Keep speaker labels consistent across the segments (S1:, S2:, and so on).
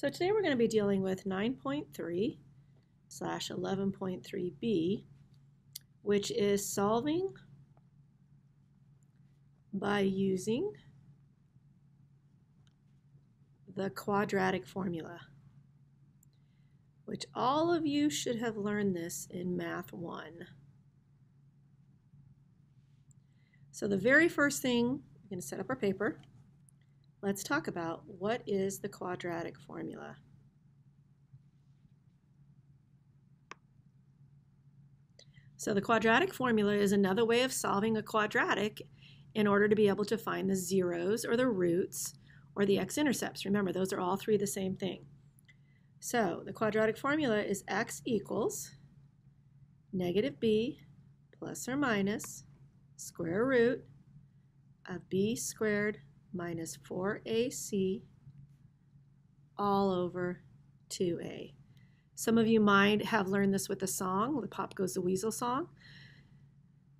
S1: So today we're going to be dealing with 9.3/11.3b, which is solving by using the quadratic formula, which all of you should have learned this in Math 1. So the very first thing, we're going to set up our paper. Let's talk about what is the quadratic formula. So the quadratic formula is another way of solving a quadratic in order to be able to find the zeros or the roots or the x-intercepts. Remember, those are all three the same thing. So the quadratic formula is x equals negative b plus or minus square root of b squared minus 4ac all over 2a. Some of you might have learned this with the song, the Pop Goes the Weasel song.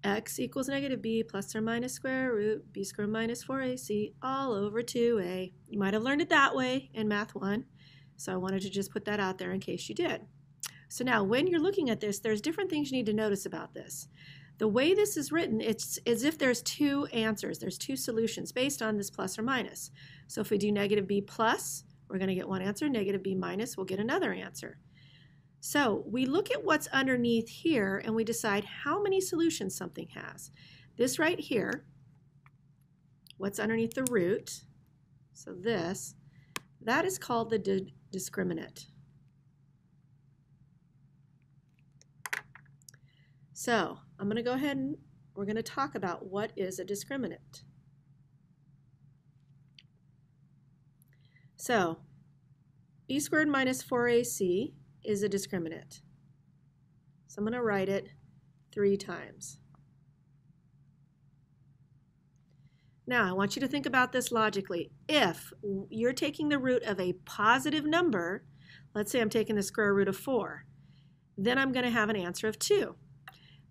S1: X equals negative b plus or minus square root b squared minus 4ac all over 2a. You might have learned it that way in Math 1, so I wanted to just put that out there in case you did. So now when you're looking at this, there's different things you need to notice about this. The way this is written, it's as if there's two answers. There's two solutions based on this plus or minus. So if we do negative b plus, we're going to get one answer. Negative b minus, we'll get another answer. So we look at what's underneath here and we decide how many solutions something has. This right here, what's underneath the root, so this, that is called the discriminant. So I'm going to go ahead and we're going to talk about what is a discriminant. So b squared minus 4ac is a discriminant. So I'm going to write it 3 times. Now I want you to think about this logically. If you're taking the root of a positive number, let's say I'm taking the square root of 4, then I'm going to have an answer of 2.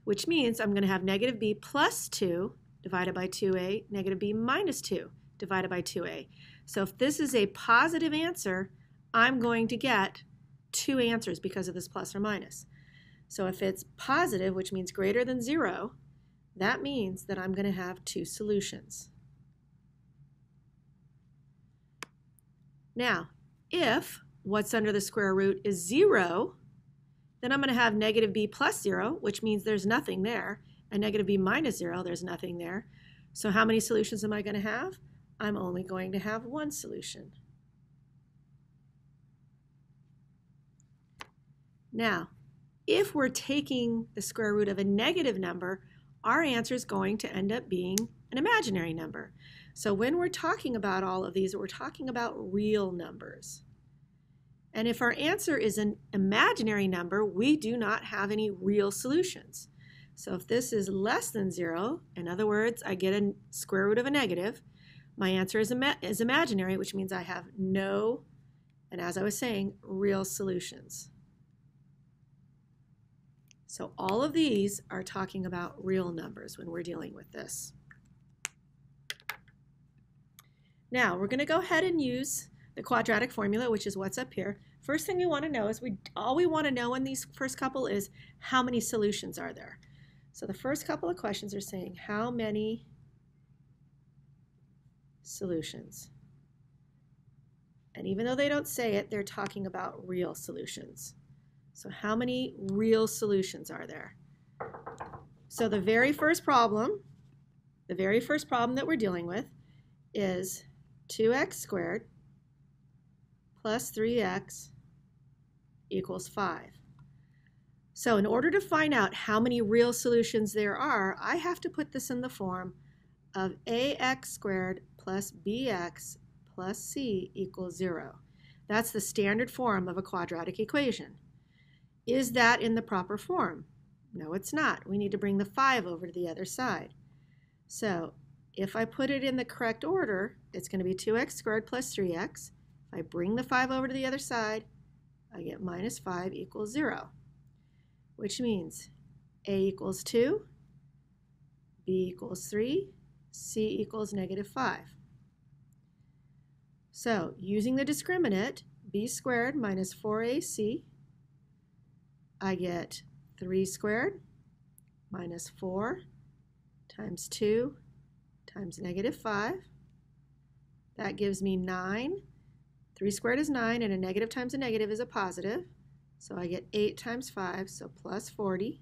S1: Which means I'm going to have negative b plus 2 divided by 2a, negative b minus 2 divided by 2a. So if this is a positive answer, I'm going to get 2 answers because of this plus or minus. So if it's positive, which means greater than 0, that means that I'm going to have 2 solutions. Now, if what's under the square root is 0, then I'm going to have negative b plus 0, which means there's nothing there, and negative b minus 0, there's nothing there. So how many solutions am I going to have? I'm only going to have 1 solution. Now, if we're taking the square root of a negative number, our answer is going to end up being an imaginary number. So when we're talking about all of these, we're talking about real numbers. And if our answer is an imaginary number, we do not have any real solutions. So if this is less than 0, in other words, I get a square root of a negative, my answer is imaginary, which means I have no, and as I was saying, real solutions. So all of these are talking about real numbers when we're dealing with this. Now we're going to go ahead and use the quadratic formula, which is what's up here. First thing we want to know is all we want to know in these first couple is how many solutions are there. So the first couple of questions are saying how many solutions. And even though they don't say it, they're talking about real solutions. So how many real solutions are there? So the very first problem that we're dealing with is 2x squared plus 3x equals 5. So in order to find out how many real solutions there are, I have to put this in the form of ax squared plus bx plus c equals 0. That's the standard form of a quadratic equation. Is that in the proper form? No, it's not. We need to bring the 5 over to the other side. So if I put it in the correct order, it's going to be 2x squared plus 3x. If I bring the 5 over to the other side, I get minus 5 equals 0, which means a equals 2, b equals 3, c equals negative 5. So using the discriminant, b squared minus 4ac. I get 3 squared minus 4 times 2 times negative 5. That gives me 9. 3 squared is 9, and a negative times a negative is a positive. So I get 8 times 5, so plus 40,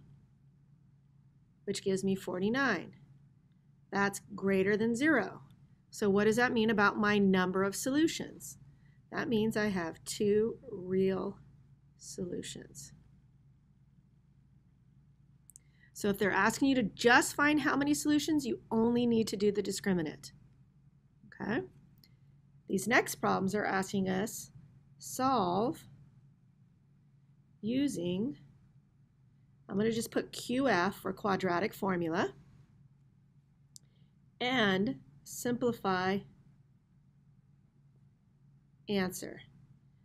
S1: which gives me 49. That's greater than 0. So what does that mean about my number of solutions? That means I have 2 real solutions. So if they're asking you to just find how many solutions, you only need to do the discriminant. Okay? These next problems are asking us solve using, I'm going to just put QF for quadratic formula, and simplify answer.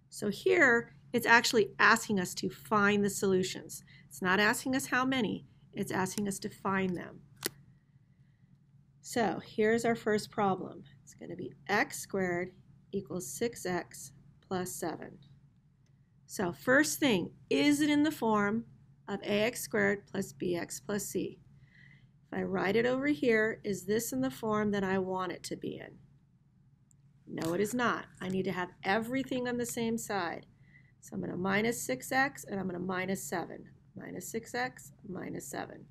S1: So here it's actually asking us to find the solutions. It's not asking us how many, it's asking us to find them. So here's our first problem. It's going to be x squared equals 6x plus 7. So first thing, is it in the form of ax squared plus bx plus c? If I write it over here, is this in the form that I want it to be in? No, it is not. I need to have everything on the same side. So I'm going to minus 6x and I'm going to minus 7. Minus 6x minus 7.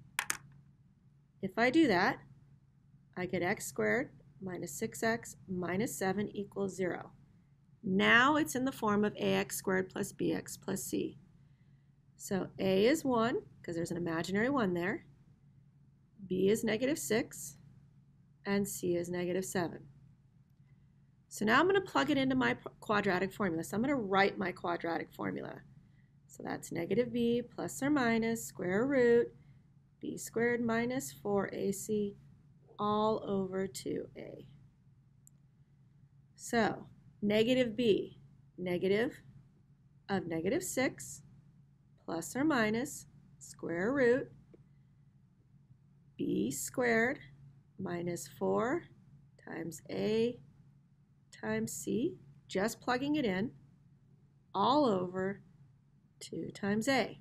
S1: If I do that, I get x squared minus 6x minus 7 equals 0. Now it's in the form of ax squared plus bx plus c. So a is 1, because there's an imaginary 1 there. B is negative 6, and c is negative 7. So now I'm going to plug it into my quadratic formula. So I'm going to write my quadratic formula. So that's negative b plus or minus square root b squared minus 4ac all over 2a. So negative b, negative of negative 6 plus or minus square root b squared minus 4 times a times c, just plugging it in, all over 2 times a.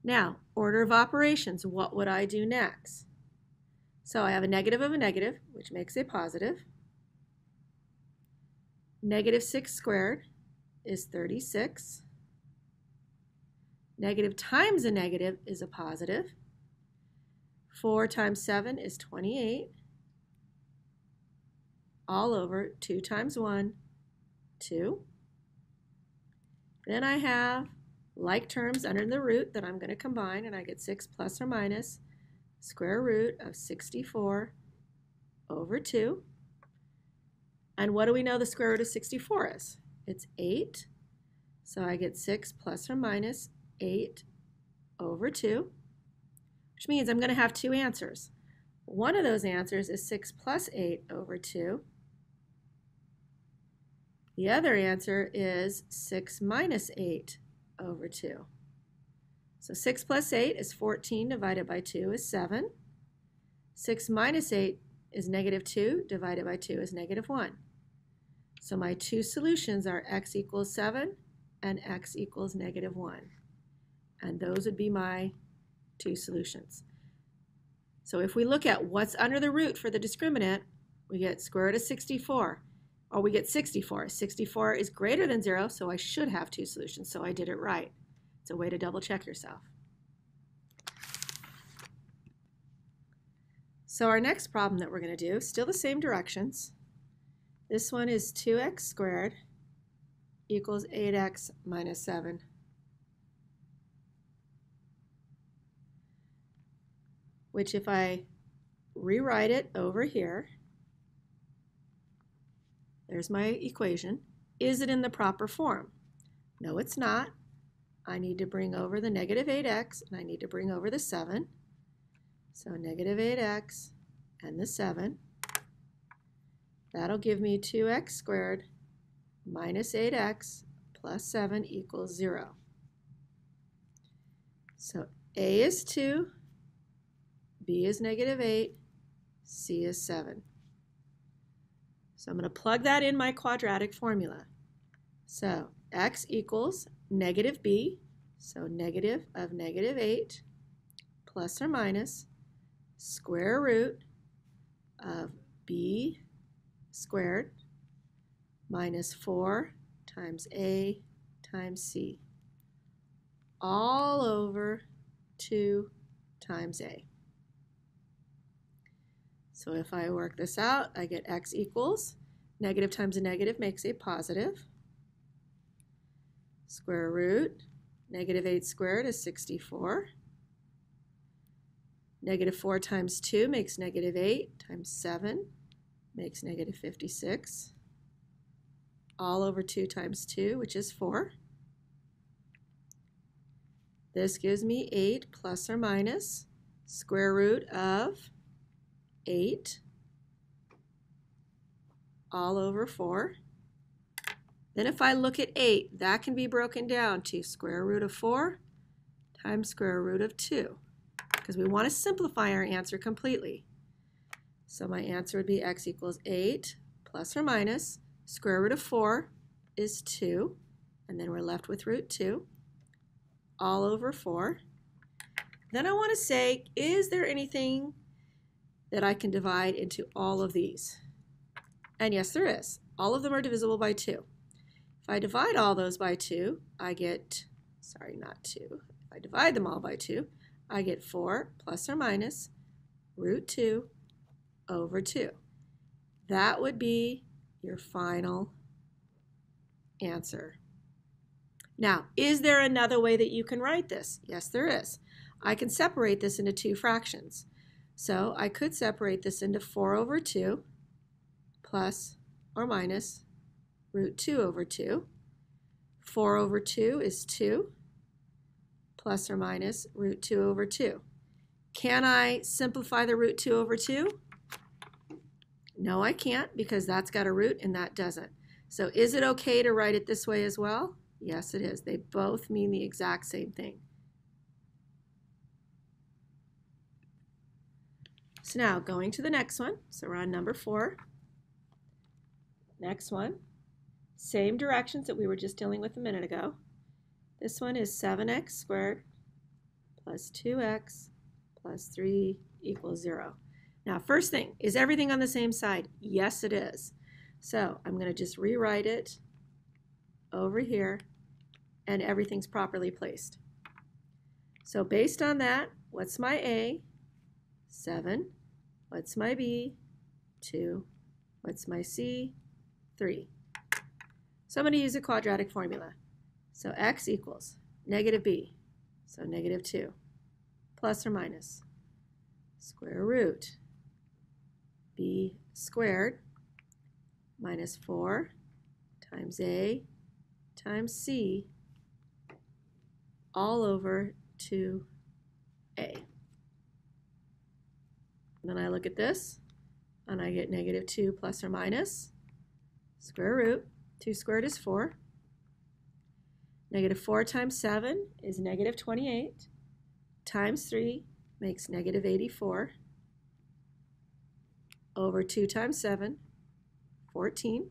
S1: Now, order of operations, what would I do next? So I have a negative of a negative, which makes a positive. Negative 6 squared is 36. Negative times a negative is a positive. 4 times 7 is 28. All over 2 times 1, 2. Then I have like terms under the root that I'm going to combine, and I get 6 plus or minus square root of 64 over 2. And what do we know the square root of 64 is? It's 8. So I get 6 plus or minus 8 over 2, which means I'm going to have two answers. One of those answers is 6 plus 8 over 2. The other answer is 6 minus 8 over 2. So 6 plus 8 is 14 divided by 2 is 7. 6 minus 8 is negative 2 divided by 2 is negative 1. So my two solutions are x equals 7 and x equals negative 1. And those would be my two solutions. So if we look at what's under the root for the discriminant, we get square root of 64. Or we get 64. 64 is greater than 0, so I should have two solutions, so I did it right. It's a way to double check yourself. So our next problem that we're going to do, still the same directions. This one is 2x squared equals 8x minus 7. Which if I rewrite it over here, there's my equation. Is it in the proper form? No, it's not. I need to bring over the negative 8x, and I need to bring over the 7. So negative 8x and the 7. That'll give me 2x squared minus 8x plus 7 equals 0. So a is 2, b is negative 8, c is 7. So I'm going to plug that in my quadratic formula. So x equals negative b, so negative of negative 8 plus or minus square root of b squared minus 4 times a times c, all over 2 times a. So if I work this out, I get x equals negative times a negative makes a positive. Square root, negative 8 squared is 64. Negative 4 times 2 makes negative 8 times 7 makes negative 56. All over 2 times 2, which is 4. This gives me 8 plus or minus square root of 8 all over 4. Then if I look at 8, that can be broken down to square root of 4 times square root of 2, because we want to simplify our answer completely. So my answer would be x equals 8 plus or minus square root of 4 is 2, and then we're left with root 2 all over 4. Then I want to say, is there anything that I can divide into all of these? And yes, there is. All of them are divisible by 2. If I divide all those by 2, I get, sorry, not 2. If I divide them all by 2, I get 4 plus or minus root 2 over 2. That would be your final answer. Now, is there another way that you can write this? Yes, there is. I can separate this into two fractions. So I could separate this into 4 over 2 plus or minus root 2 over 2. 4 over 2 is 2 plus or minus root 2 over 2. Can I simplify the root 2 over 2? No, I can't, because that's got a root and that doesn't. So is it okay to write it this way as well? Yes, it is. They both mean the exact same thing. So now going to the next one. So we're on number 4. Next one. Same directions that we were just dealing with a minute ago. This one is 7x squared plus 2x plus 3 equals 0. Now, first thing, is everything on the same side? Yes, it is. So I'm going to just rewrite it over here, and everything's properly placed. So based on that, what's my A? 7. What's my B? 2. What's my C? 3. So I'm going to use a quadratic formula. So x equals negative b, so negative 2, plus or minus square root b squared minus 4 times a times c all over 2a. Then I look at this, and I get negative 2 plus or minus square root. 2 squared is 4. Negative 4 times 7 is negative 28. Times 3 makes negative 84. Over 2 times 7, 14.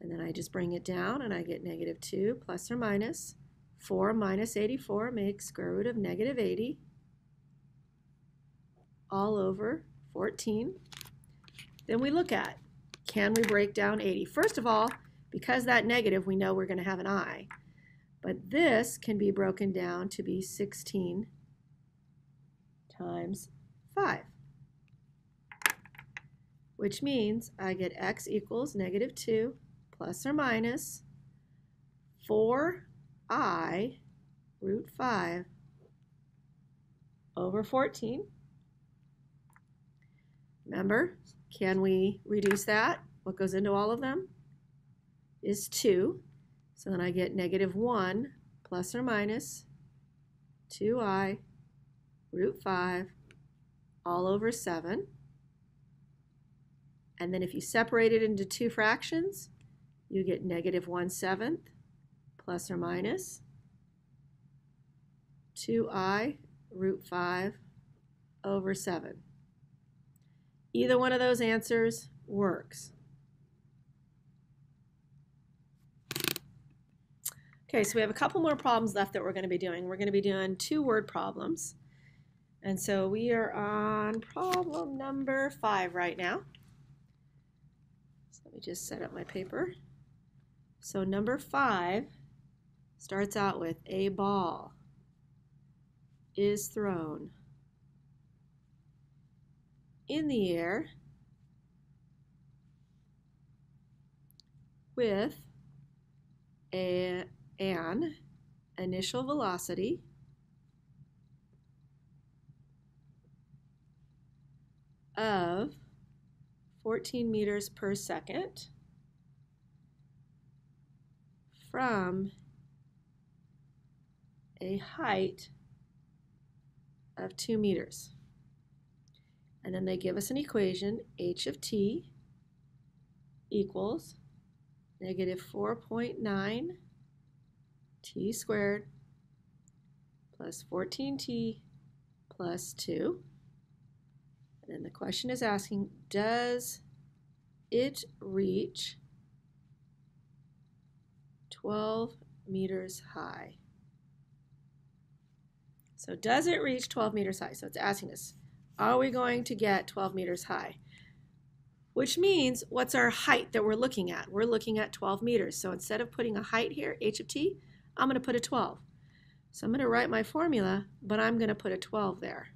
S1: And then I just bring it down, and I get negative 2 plus or minus 4 minus 84 makes square root of negative 80 all over 14. Then we look at, can we break down 80? First of all, because that negative, we know we're going to have an I. But this can be broken down to be 16 times 5, which means I get x equals negative 2 plus or minus 4i root 5 over 14. Remember, can we reduce that? What goes into all of them is 2. So then I get negative 1 plus or minus 2i root 5 all over 7. And then if you separate it into two fractions, you get negative 1/7 plus or minus 2i root 5 over 7. Either one of those answers works. Okay, so we have a couple more problems left that we're going to be doing. We're going to be doing 2-word problems. And so we are on problem number 5 right now. So let me just set up my paper. So number 5 starts out with a ball is thrown in the air with an initial velocity of 14 meters per second from a height of 2 meters. And then they give us an equation, h of t equals negative 4.9 t squared plus 14t plus 2. And then the question is asking, does it reach 12 meters high? So does it reach 12 meters high? So it's asking us, are we going to get 12 meters high? Which means, what's our height that we're looking at? We're looking at 12 meters. So instead of putting a height here, h of t, I'm going to put a 12. So I'm going to write my formula, but I'm going to put a 12 there.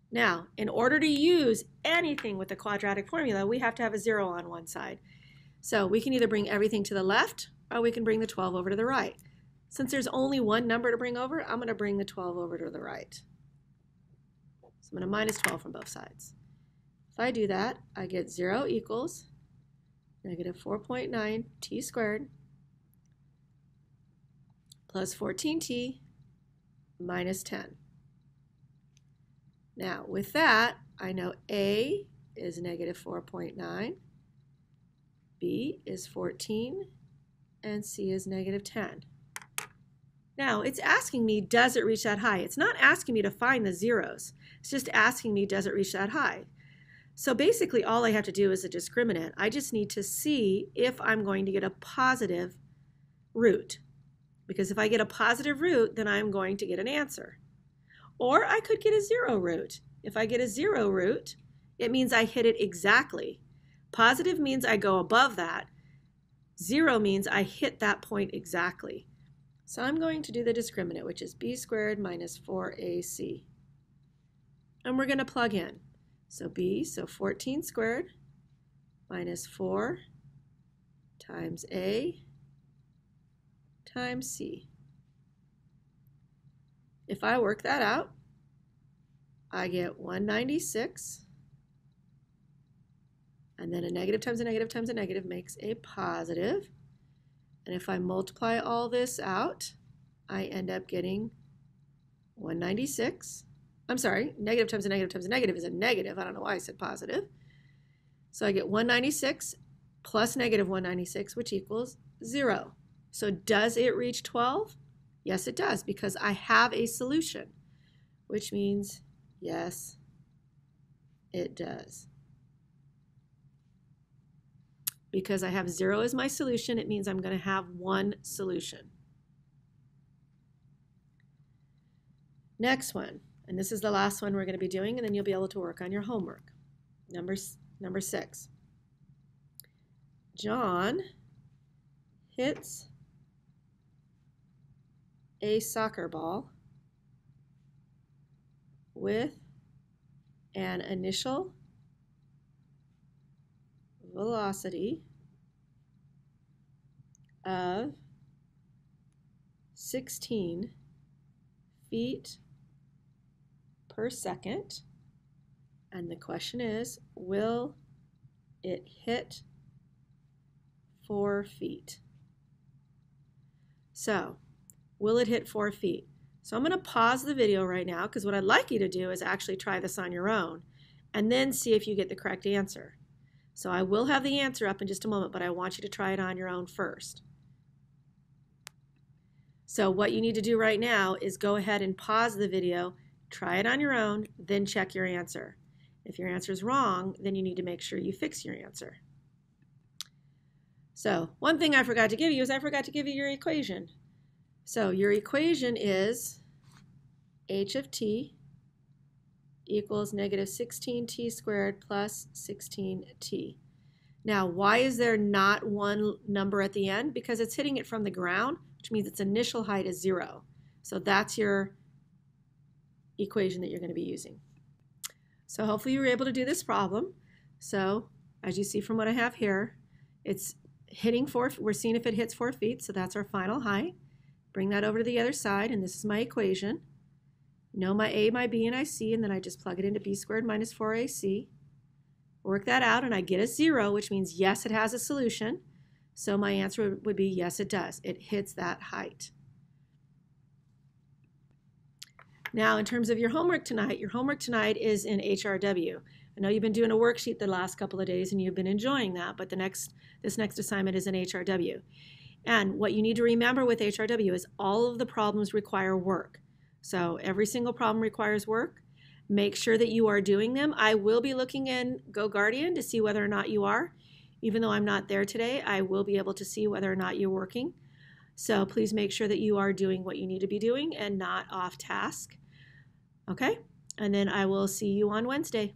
S1: Now, in order to use anything with the quadratic formula, we have to have a 0 on one side. So we can either bring everything to the left, or we can bring the 12 over to the right. Since there's only one number to bring over, I'm going to bring the 12 over to the right. So I'm going to minus 12 from both sides. If I do that, I get 0 equals negative 4.9 t squared plus 14t minus 10. Now, with that, I know A is negative 4.9, B is 14, and C is negative 10. Now, it's asking me, does it reach that high? It's not asking me to find the zeros. It's just asking me, does it reach that high? So basically, all I have to do is a discriminant. I just need to see if I'm going to get a positive root. Because if I get a positive root, then I'm going to get an answer. Or I could get a 0 root. If I get a 0 root, it means I hit it exactly. Positive means I go above that. 0 means I hit that point exactly. So I'm going to do the discriminant, which is b squared minus 4ac. And we're going to plug in. So b, so 14 squared minus 4 times a times c. If I work that out, I get 196, and then a negative times a negative times a negative makes a positive. And if I multiply all this out, I end up getting 196. I'm sorry, negative times a negative times a negative is a negative. I don't know why I said positive. So I get 196 plus negative 196, which equals 0. So does it reach 12? Yes, it does, because I have a solution, which means yes, it does. Because I have 0 as my solution, it means I'm going to have one solution. Next one, and this is the last one we're going to be doing, and then you'll be able to work on your homework. Number 6. John hits a soccer ball with an initial velocity of 16 feet per second. And the question is, will it hit 4 feet? So, will it hit 4 feet? So I'm going to pause the video right now, because what I'd like you to do is actually try this on your own and then see if you get the correct answer. So I will have the answer up in just a moment, but I want you to try it on your own first. So what you need to do right now is go ahead and pause the video, try it on your own, then check your answer. If your answer is wrong, then you need to make sure you fix your answer. So one thing I forgot to give you is I forgot to give you your equation. So your equation is h of t equals negative 16t squared plus 16t. Now, why is there not one number at the end? Because it's hitting it from the ground, which means its initial height is 0. So that's your equation that you're going to be using. So hopefully you were able to do this problem. So as you see from what I have here, it's hitting 4, we're seeing if it hits 4 feet, so that's our final height. Bring that over to the other side, and this is my equation. Know my a, my b, and my c, and then I just plug it into b squared minus 4ac. Work that out, and I get a 0, which means yes, it has a solution. So my answer would be yes, it does. It hits that height. Now, in terms of your homework tonight is in HRW. I know you've been doing a worksheet the last couple of days, and you've been enjoying that, but this next assignment is in HRW. And what you need to remember with HRW is all of the problems require work. So every single problem requires work. Make sure that you are doing them. I will be looking in GoGuardian to see whether or not you are. Even though I'm not there today, I will be able to see whether or not you're working. So please make sure that you are doing what you need to be doing and not off task. Okay? And then I will see you on Wednesday.